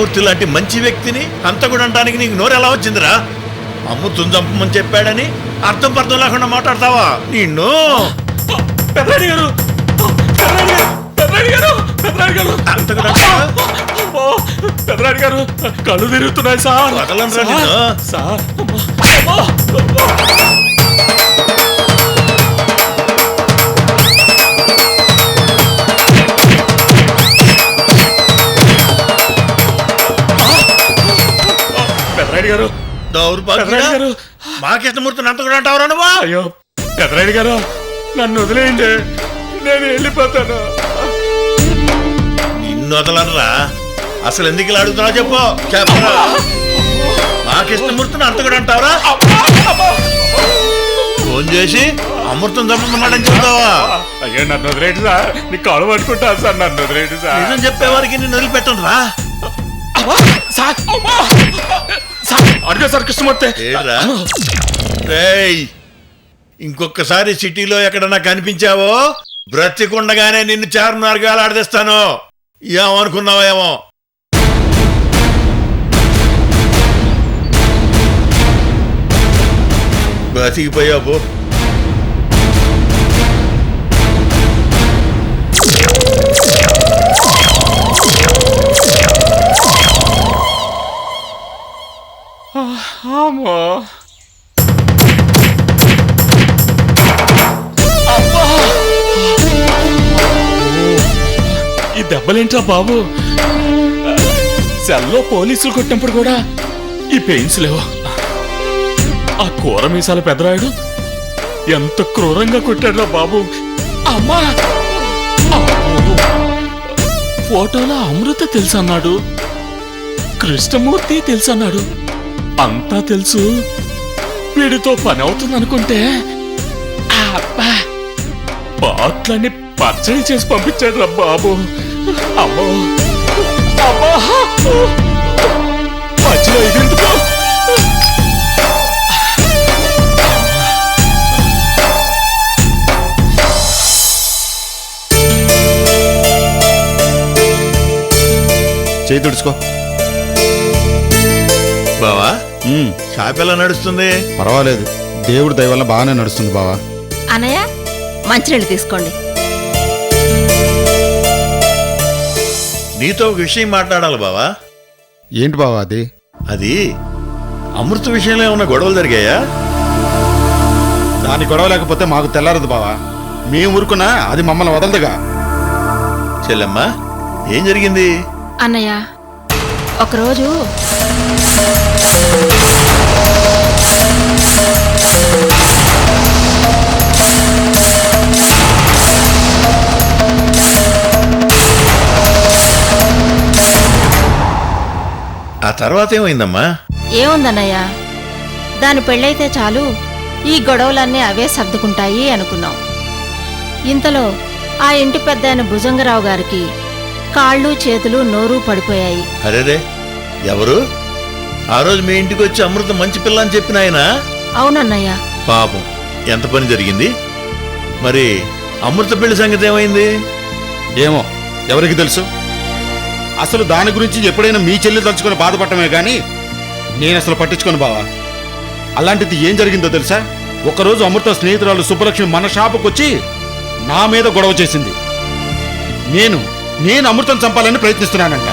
కృష్ణమూర్తి లాంటి మంచి వ్యక్తిని హంతకుడు అనడానికి నీకు నోరు ఎలా వచ్చిందిరా? అమ్ముతుంది చంపమని చెప్పాడని అర్థం పర్థం లేకుండా మాట్లాడతావా? నిన్ను పెద్దరాయుడు గారు, పెద్దరాయుడు గారు కళ్ళు తిరుగుతున్నాయి సార్. వదలనురా నిన్ను. సార్ పెద్దరాయుడు గారు, దౌర్భాగ్యుడా, గారు మా కృష్ణమూర్తిని అంతకుడు అంటావురా నువ్వు? అయ్యో పెద్దరాయుడు గారు, నన్ను వదిలేయండి, నేను వెళ్ళిపోతాను. నిన్ను వదలనరా. అసలు ఎందుకు ఇలా అడుగుతున్నావు చెప్పు. చెప్పరా, మా కృష్ణమూర్తిని అంతకుడు అంటావురా? ఫోన్ చేసి అమృతం చంపమన్నాడని చెప్తావా? అయ్యో నన్ను వదిలేండి సార్, నీ కాళ్ళు పట్టుకుంటా సార్, నన్ను వదిలేండి సార్. నిజం చెప్పేవారికి నిన్ను వదిలిపెట్టను రా. అడిగా సార్ కృష్ణమూర్తి. ఏడ్రా రేయ్, ఇంకొకసారి సిటీలో ఎక్కడన్నా కనిపించావో బ్రతికుండగానే నిన్ను చార్మినార్గా ఆడదీస్తాను. ఏమనుకున్నావా ఏమో. బతికిపోయావు. అమ్మో ఈ దెబ్బలేంట్రా బాబు? సెల్లో పోలీసులు కొట్టినప్పుడు కూడా ఈ పెయిన్స్ లేవు. ఆ కూర మీసాల పెద్దరాయుడు ఎంత క్రూరంగా కొట్టాడురా బాబు. అమ్మా, ఫోటోలో అమృత తెలుసు అన్నాడు, కృష్ణమూర్తి తెలుసు అన్నాడు. అంతా తెలుసు, వీడితో పని అవుతుంది అనుకుంటే పాటలన్నీ పచ్చడి చేసి పంపించాడు రా బాబు. అమ్మో అమ్మా, మధ్యలో ఇదెందుకో. చేయి తుడుచుకో. బావా, షాప్ ఎలా నడుస్తుంది? పర్వాలేదు, దేవుడి దయ వల్ల బాగానే నడుస్తుంది బావా. అన్నయ్య, మంచినీళ్ళు తీసుకోండి. నీతో ఒక విషయం మాట్లాడాలి బావా. ఏంటి బావా అది? అది అమృత విషయంలో ఏమన్నా గొడవలు జరిగాయా? దాని గొడవ లేకపోతే మాకు తెల్లారదు బావా. మేము ఊరుకున్నా అది మమ్మల్ని వదలదుగా. చెల్లెమ్మా, ఏం జరిగింది? అన్నయ్య, ఒకరోజు ఆ తర్వాత ఏమైందమ్మా? ఏముందన్నయ్య, దాని పెళ్ళైతే చాలు ఈ గొడవలన్నీ అవే సర్దుకుంటాయి అనుకున్నాం. ఇంతలో ఆ ఇంటి పెద్ద ఆయన భుజంగరావు గారికి కాళ్ళు చేతులు నోరు పడిపోయాయి. అరేరే, ఎవరు? ఆ రోజు మీ ఇంటికి వచ్చి అమృత మంచి పిల్ల అని చెప్పిన ఆయన? అవునన్నయ్య. పాపం, ఎంత పని జరిగింది. మరి అమృత పెళ్లి సంగతి ఏమైంది? ఏమో, ఎవరికి తెలుసు. అసలు దాని గురించి ఎప్పుడైనా మీ చెల్లి తలుచుకొని బాధపడటమే కానీ నేను అసలు పట్టించుకోను బావా. అలాంటిది ఏం జరిగిందో తెలుసా? ఒకరోజు అమృత స్నేహితురాలు సుబ్బలక్ష్మి మన షాపుకు వచ్చి నా మీద గొడవ చేసింది. నేను అమృతం చంపాలని ప్రయత్నిస్తున్నానంట.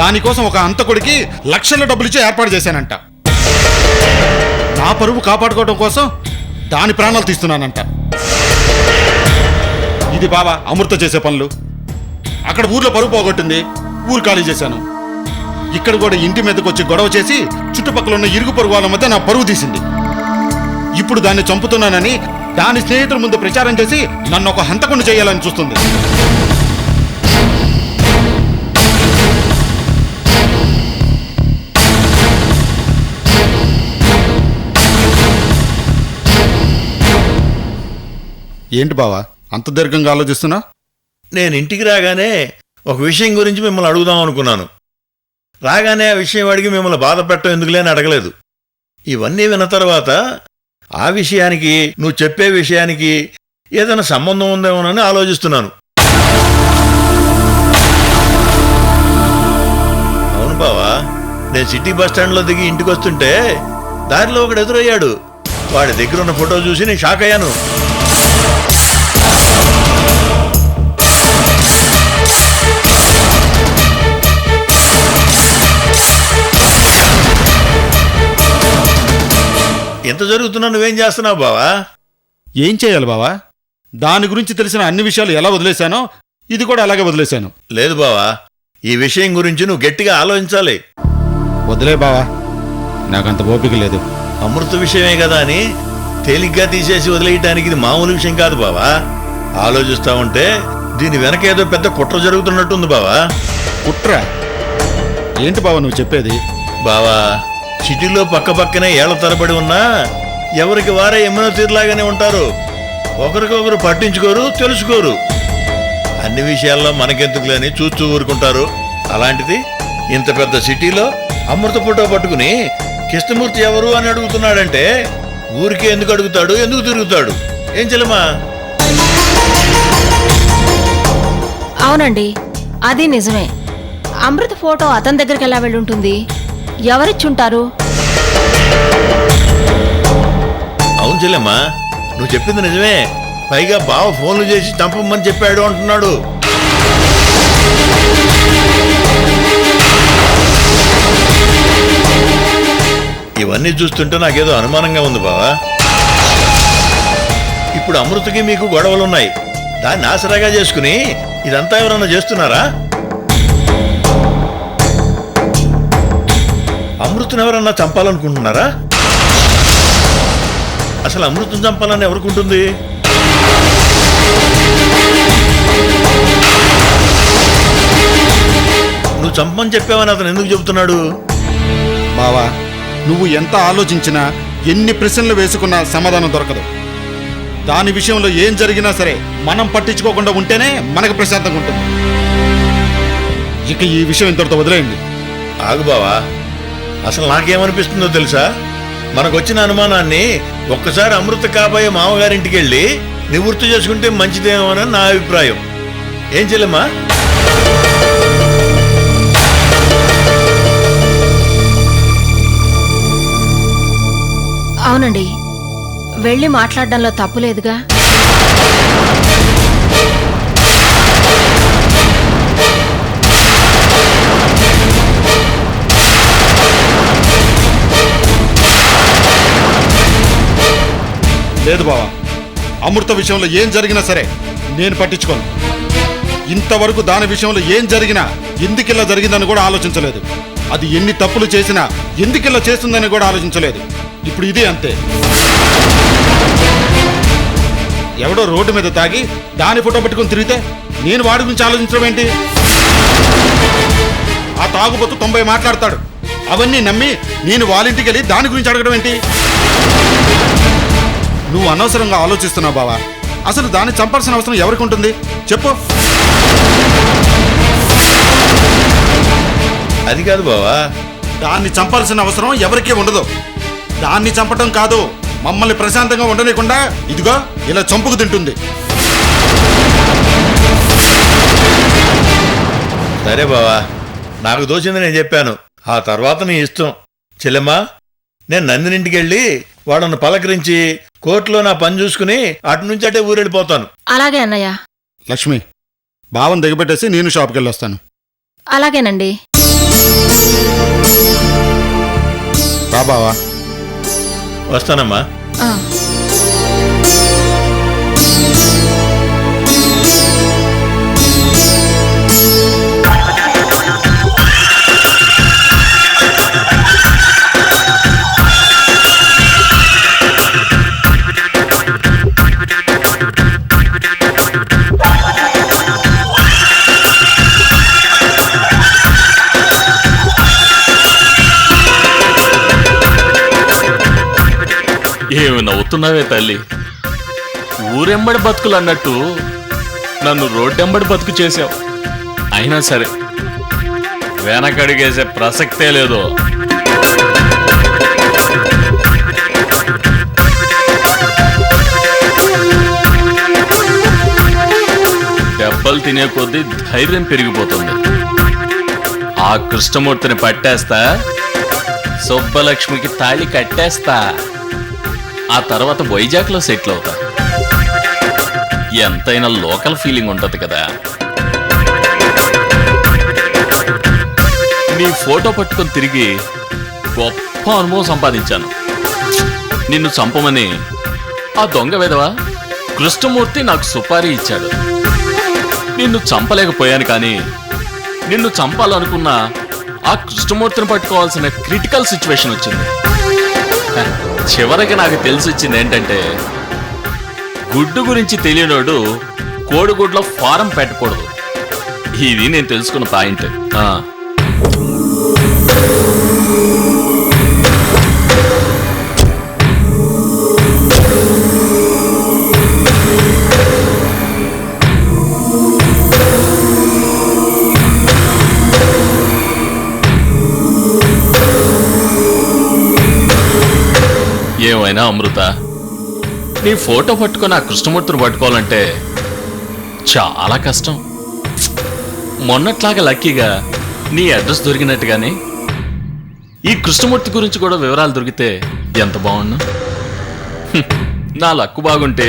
దానికోసం ఒక హంతకుడికి లక్షల డబ్బులిచ్చి ఏర్పాటు చేశానంట. నా పరువు కాపాడుకోవడం కోసం దాని ప్రాణాలు తీస్తున్నానంట. ఇది బావా అమృత చేసే పనులు. అక్కడ ఊర్లో పరువు పోగొట్టింది, ఊరు ఖాళీ చేశాను. ఇక్కడ కూడా ఇంటి మీదకి వచ్చి గొడవ చేసి చుట్టుపక్కల ఉన్న ఇరుగు పొరుగు వాళ్ళ మధ్య నా పరువు తీసింది. ఇప్పుడు దాన్ని చంపుతున్నానని దాని స్నేహితుల ముందు ప్రచారం చేసి నన్ను ఒక హంతకుని చేయాలని చూస్తుంది. ఏంటి బావా అంత దీర్ఘంగా ఆలోచిస్తున్నా? నేను ఇంటికి రాగానే ఒక విషయం గురించి మిమ్మల్ని అడుగుదాం అనుకున్నాను. రాగానే ఆ విషయం అడిగి మిమ్మల్ని బాధ పెట్టడం ఎందుకులే అని అడగలేదు. ఇవన్నీ విన్న తర్వాత ఆ విషయానికి నువ్వు చెప్పే విషయానికి ఏదైనా సంబంధం ఉందేమోనని ఆలోచిస్తున్నాను. నేను సిటీ బస్ స్టాండ్లో దిగి ఇంటికి వస్తుంటే దారిలో ఒకడు ఎదురయ్యాడు. వాడి దగ్గర ఉన్న ఫోటో చూసి నేను షాక్ అయ్యాను. ఎంత జరుగుతున్నా నువ్వేం చేస్తున్నావు బావా? ఏం చేయాలి బావా? దాని గురించి తెలిసిన అన్ని విషయాలు ఎలా వదిలేశానో ఇది కూడా అలాగే వదిలేశాను. లేదు బావా, ఈ విషయం గురించి నువ్వు గట్టిగా ఆలోచించాలి. వదిలే బావా, నాకంత ఓపిక లేదు. అమృత విషయమే కదా అని తేలిగ్గా తీసేసి వదిలేయటానికి ఇది మామూలు విషయం కాదు బావా. ఆలోచిస్తా ఉంటే దీని వెనక ఏదో పెద్ద కుట్ర జరుగుతున్నట్టుంది బావా. కుట్ర ఏంటి బావా నువ్వు చెప్పేది? బావా, సిటీలో పక్కపక్కనే ఏళ్ల తరబడి ఉన్నా ఎవరికి వారే ఎమ్మనో తీరులాగానే ఉంటారు. ఒకరికొకరు పట్టించుకోరు, తెలుసుకోరు. అన్ని విషయాల్లో మనకెందుకులేని చూస్తూ ఊరుకుంటారు. అలాంటిది ఇంత పెద్ద సిటీలో అమృత ఫోటో పట్టుకుని కృష్ణమూర్తి ఎవరు అని అడుగుతున్నాడంటే ఊరికే ఎందుకు అడుగుతాడు, ఎందుకు తిరుగుతాడు? ఏం చెల్లమా? అవునండి, అది నిజమే. అమృత ఫోటో అతని దగ్గరికి ఎలా వెళ్ళుంటుంది? ఎవరిచ్చుంటారు? అవును చెల్లెమ్మా, నువ్వు చెప్పింది నిజమే. పైగా బావ ఫోన్లు చేసి చంపమని చెప్పాడు అంటున్నాడు. ఇవన్నీ చూస్తుంటే నాకేదో అనుమానంగా ఉంది బావా. ఇప్పుడు అమృతకి మీకు గొడవలున్నాయి. దాన్ని ఆసరాగా చేసుకుని ఇదంతా ఎవరన్నా చేస్తున్నారా? అమృతను ఎవరన్నా చంపాలనుకుంటున్నారా? అసలు అమృతం చంపాలని ఎవరికుంటుంది? నువ్వు చంపమని చెప్పావని అతను ఎందుకు చెబుతున్నాడు? బావా, నువ్వు ఎంత ఆలోచించినా ఎన్ని ప్రశ్నలు వేసుకున్నా సమాధానం దొరకదు. దాని విషయంలో ఏం జరిగినా సరే మనం పట్టించుకోకుండా ఉంటేనే మనకు ప్రశాంతంగా ఉంటుంది. ఇక ఈ విషయం ఇంతటితో వదిలేయండి. ఆగు బావా, అసలు నాకేమనిపిస్తుందో తెలుసా? మనకొచ్చిన అనుమానాన్ని ఒక్కసారి అమృత కాబోయే మామగారింటికి వెళ్ళి నివృత్తి చేసుకుంటే మంచిదేమోనని నా అభిప్రాయం. ఏం చెల్లెమ్మా? అవునండి, వెళ్ళి మాట్లాడడంలో తప్పులేదుగా. లేదు బావా, అమృత విషయంలో ఏం జరిగినా సరే నేను పట్టించుకోను. ఇంతవరకు దాని విషయంలో ఏం జరిగినా ఎందుకిలా జరిగిందని కూడా ఆలోచించలేదు. అది ఎన్ని తప్పులు చేసినా ఎందుకిలా చేస్తుందని కూడా ఆలోచించలేదు. ఇప్పుడు ఇది అంతే. ఎవడో రోడ్డు మీద తాగి దాని ఫోటో పట్టుకుని తిరిగితే నేను వాడి గురించి ఆలోచించడం ఏంటి? ఆ తాగుబోతు 90 మాట్లాడతాడు. అవన్నీ నమ్మి నేను వాళ్ళింటికి వెళ్ళి దాని గురించి అడగడం ఏంటి? నువ్వు అనవసరంగా ఆలోచిస్తున్నావు బావా. అసలు దాన్ని చంపాల్సిన అవసరం ఎవరికి ఉంటుంది చెప్పు? అది కాదు బావా, దాన్ని చంపాల్సిన అవసరం ఎవరికీ ఉండదు. దాన్ని చంపటం కాదు, మమ్మల్ని ప్రశాంతంగా ఉండలేకుండా ఇదిగో ఇలా చంపుకు తింటుంది. సరే బావా, నాకు దోచింది నేను చెప్పాను. ఆ తర్వాత నీ ఇష్టం. చెల్లెమ్మా, నేను నందినింటికి వెళ్ళి వాడನ್ನು పలకరించి కోర్టులో నా పని చూసుకుని అటు నుంచి అటే ఊరెళ్ళిపోతాను. అలాగే అన్నయ్య. లక్ష్మి, బావని దిగబెట్టేసి నేను షాప్కి వెళ్ళొస్తాను. అలాగేనండి. రా బావా. వస్తానమ్మా. ఆ. ఏమి నవ్వుతున్నావే తల్లి? ఊరెంబడి బతుకులు అన్నట్టు నన్ను రోడ్డెంబడి బతుకు చేశావు. అయినా సరే వెనకడిగేసే ప్రసక్తే లేదు. దెబ్బలు తినే కొద్దీ ధైర్యం పెరిగిపోతుంది. ఆ కృష్ణమూర్తిని పట్టేస్తా, సుబ్బలక్ష్మికి తాళి కట్టేస్తా, ఆ తర్వాత వైజాగ్లో సెటిల్ అవుతా. ఎంతైనా లోకల్ ఫీలింగ్ ఉంటది కదా. నీ ఫోటో పట్టుకొని తిరిగి గొప్ప అనుభవం సంపాదించాను. నిన్ను చంపమని ఆ దొంగ విధవ కృష్ణమూర్తి నాకు సుపారీ ఇచ్చాడు. నిన్ను చంపలేకపోయాను, కానీ నిన్ను చంపాలనుకున్న ఆ కృష్ణమూర్తిని పట్టుకోవాల్సిన క్రిటికల్ సిచ్యువేషన్ వచ్చింది. చివరికి నాకు తెలిసి వచ్చింది ఏంటంటే, గుడ్డు గురించి తెలియనోడు కోడిగుడ్లో ఫారం పెట్టకూడదు. ఇది నేను తెలుసుకున్న పాయింట్. ఏమైనా అమృత, నీ ఫోటో పట్టుకొని ఆ కృష్ణమూర్తిని పట్టుకోవాలంటే చాలా కష్టం. మొన్నట్లాగా లక్కీగా నీ అడ్రస్ దొరికినట్టుగానే ఈ కృష్ణమూర్తి గురించి కూడా వివరాలు దొరికితే ఎంత బాగున్నా. నా లక్కు బాగుంటే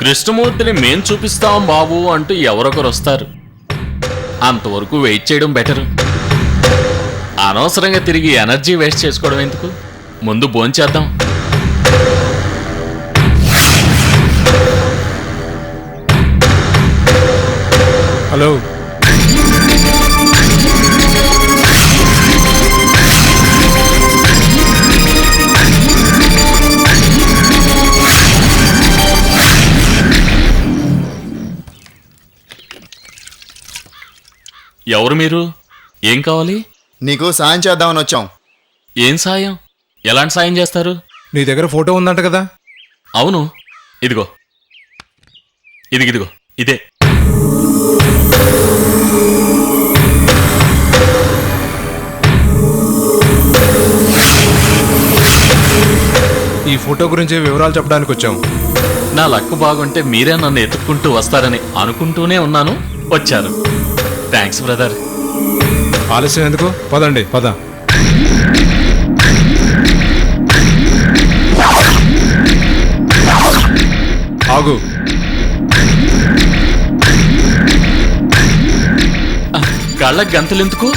కృష్ణమూర్తిని మేం చూపిస్తాం బాబు అంటూ ఎవరొకరు వస్తారు. అంతవరకు వెయిట్ చేయడం బెటర్. అనవసరంగా తిరిగి ఎనర్జీ వేస్ట్ చేసుకోవడం ఎందుకు? ముందు భోంచేద్దాం. హలో, ఎవరు మీరు? ఏం కావాలి? నీకు సాయం చేద్దామని వచ్చాం. ఏం సాయం? ఎలాంటి సాయం చేస్తారు? నీ దగ్గర ఫోటో ఉందంట కదా? అవును, ఇదిగో ఇదిగో ఇదే. ఈ ఫోటో గురించి వివరాలు చెప్పడానికి వచ్చాం. నా లక్కు బాగుంటే మీరే నన్ను ఎత్తుక్కుంటూ వస్తారని అనుకుంటూనే ఉన్నాను. వచ్చారు. Thanks brother. ఆలస్యం ఎందుకు? పదండి, పద. ఆగు. కళ్ళకి గంతలెందుకు?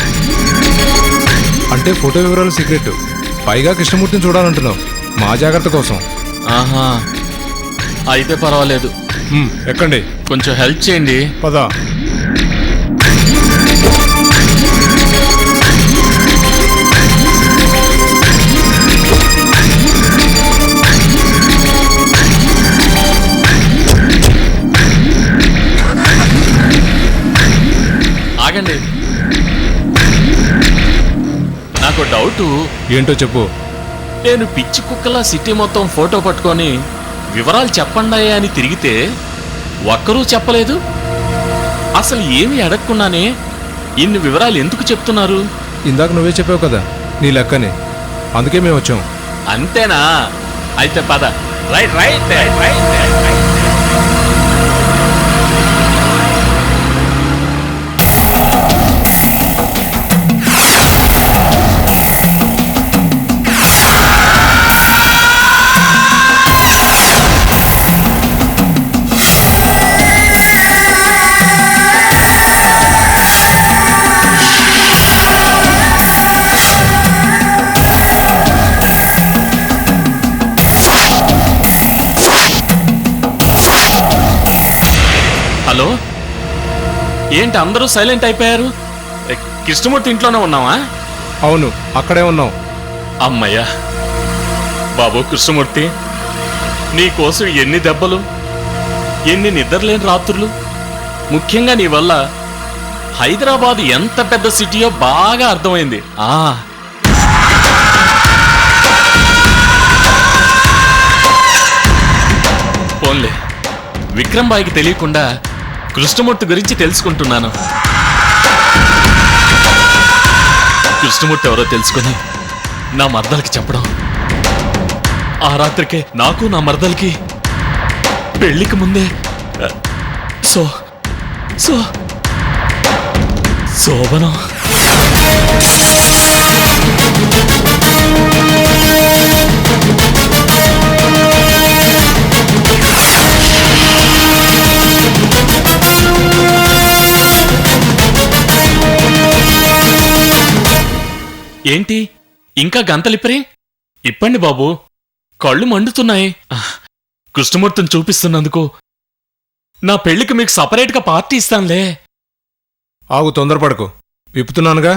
అంటే ఫోటో వివరాలు సీక్రెట్. పైగా కృష్ణమూర్తిని చూడాలంటున్నావు. మా జాగ్రత్త కోసం. ఆహా, అయితే పర్వాలేదు. ఎక్కండి. కొంచెం హెల్ప్ చేయండి. పద. ఆగండి, నాకు డౌటు. ఏంటో చెప్పు. నేను పిచ్చి కుక్కలా సిటీ మొత్తం ఫోటో పట్టుకొని వివరాలు చెప్పండి అని తిరిగితే ఒక్కరూ చెప్పలేదు. అసలు ఏమీ అడగకుండానే ఇన్ని వివరాలు ఎందుకు చెప్తున్నారు? ఇందాక నువ్వే చెప్పావు కదా నీ లెక్కని. అందుకే మేము వచ్చాం. అంతేనా? అయితే పద. Right right right right right. Hello, ఏంటి అందరూ సైలెంట్ అయిపోయారు? కృష్ణమూర్తి ఇంట్లోనే ఉన్నావా? అవును, అక్కడే ఉన్నాం. అమ్మయ్యా. బాబు కృష్ణమూర్తి, నీ కోసం ఎన్ని దెబ్బలు, ఎన్ని నిద్రలేని రాత్రులు. ముఖ్యంగా నీ వల్ల హైదరాబాద్ ఎంత పెద్ద సిటీయో బాగా అర్థమైంది. పోన్లే, విక్రమ్ బాయ్కి తెలియకుండా కృష్ణమూర్తి గురించి తెలుసుకుంటున్నాను. కృష్ణమూర్తి ఎవరో తెలుసుకుని నా మర్దలకి చెప్పడం, ఆ రాత్రికే నాకు నా మర్దలకి పెళ్లికి ముందే శోభనం. ఏంటి ఇంకా గంతలిప్పరే? ఇప్పండి బాబు, కళ్ళు మండుతున్నాయి. కృష్ణమూర్తిని చూపిస్తున్నందుకు నా పెళ్లికి మీకు సపరేట్గా పార్టీ ఇస్తానులే. ఆగు, తొందరపడకు, విప్పుతున్నానుగా.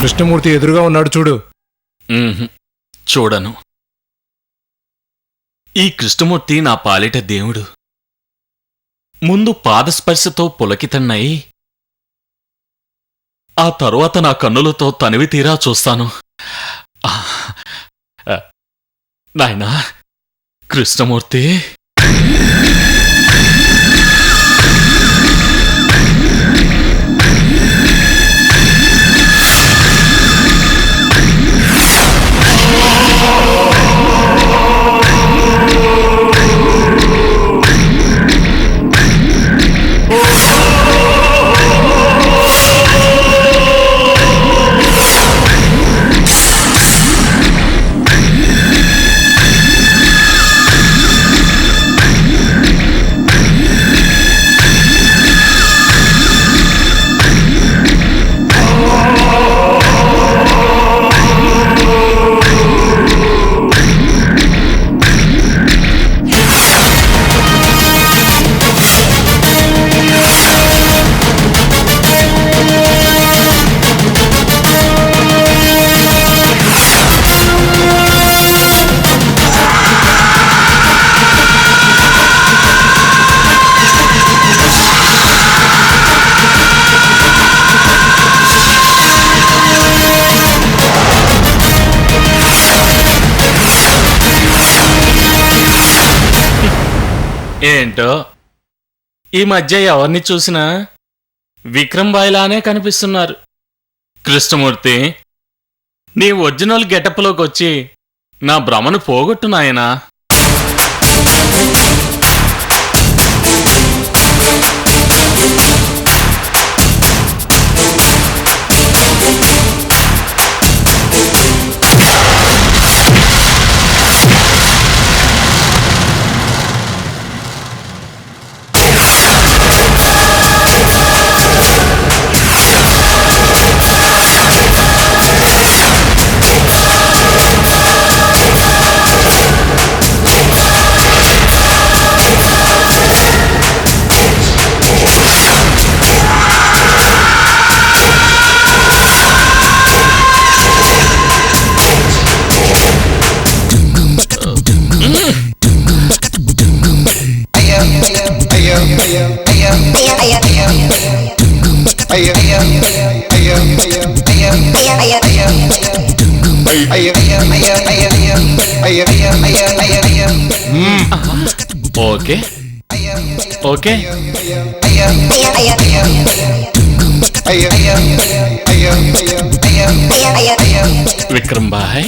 కృష్ణమూర్తి ఎదురుగా ఉన్నాడు చూడు. చూడను. ఈ కృష్ణమూర్తి నా పాలిట దేవుడు. ముందు పాదస్పర్శతో పులకితన్నై ఆ తరువాత నా కన్నులతో తనివి తీరా చూస్తాను. నాయనా కృష్ణమూర్తి, ఏంటో ఈ మధ్య ఎవరిని చూసినా విక్రమ్ బాయ్లానే కనిపిస్తున్నారు. కృష్ణమూర్తి, నీ ఒరిజినల్ గెటప్లోకి వచ్చి నా భ్రమను పోగొట్టు నాయనా. Okay okay Vikram bye,